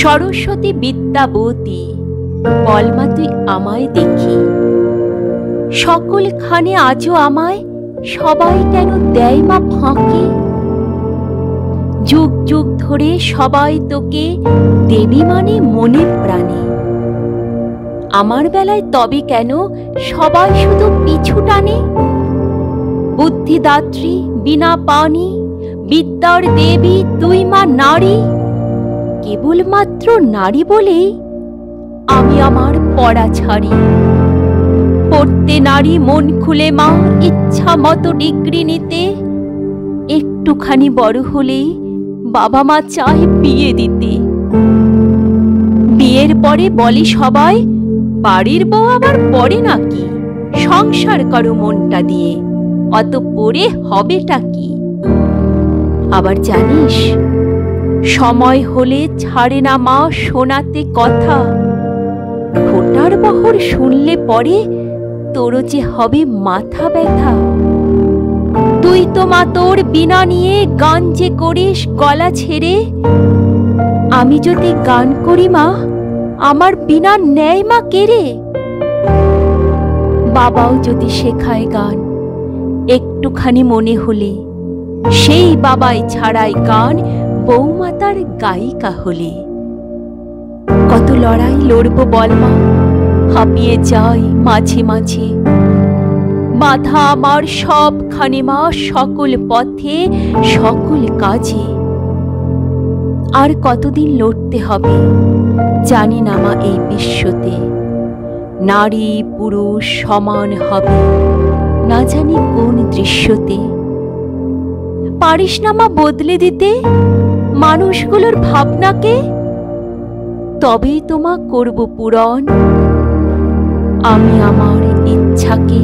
সরস্বতী বিদ্যাবতী, বল মা তুই আমায় দেখি। সকলখানে আজও আমায় সবাই কেন দেয় মা ফাঁকি? যুগ যুগ ধরে সবাই তোকে দেবী মানে মনে প্রাণে। আমার বেলায় তবে কেন সবাই শুধু পিছু টানে? বুদ্ধিদাত্রী, বিনা পানি, বিদ্যার দেবী তুই মা নারী। কেবলমাত্র নারী বলেই আমি আমার পড়া ছাড়ি। পড়তে নারী মন খুলে মা, ইচ্ছা মতো ডিগ্রি নিতে। একটুখানি বড় হলেই বাবা মা চায় বিয়ে দিতে। বিয়ের পরে বলে সবাই, বাড়ির বউ আবার পড়ে নাকি? সংসার করো মনটা দিয়ে, অত পড়ে হবেটা কি? আবার জানিস, সময় হলে ছাড়ে না মা শোনাতে কথা। ফোটার বহর শুনলে পরে তোর যে হবে মাথা ব্যথা। তুই তো মা তোর বিনা নিয়ে গান যে করিস গলা ছেড়ে। আমি যদি গান করি মা, আমার বিনা নেয় মা কেড়ে। বাবাও যদি শেখায় গান একটুখানি মনে হলে, সেই বাবাই ছাড়াই গান বৌমা তার গায়িকা হলে। কত লড়াই লড়বো বল মা, হাঁপিয়ে যাই মাঝে মাঝে। বাধা আমার সবখানে মা, সকল পথে সকল কাজে। আর কতদিন লড়তে হবে জানি না মা এই বিশ্বতে। নারী পুরুষ সমান হবে না জানি কোন দৃশ্যতে। পারিস না মা বদলে দিতে মানুষগুলোর ভাবনাকে? তবেই তোমা করব পূরণ আমি আমার ইচ্ছাকে।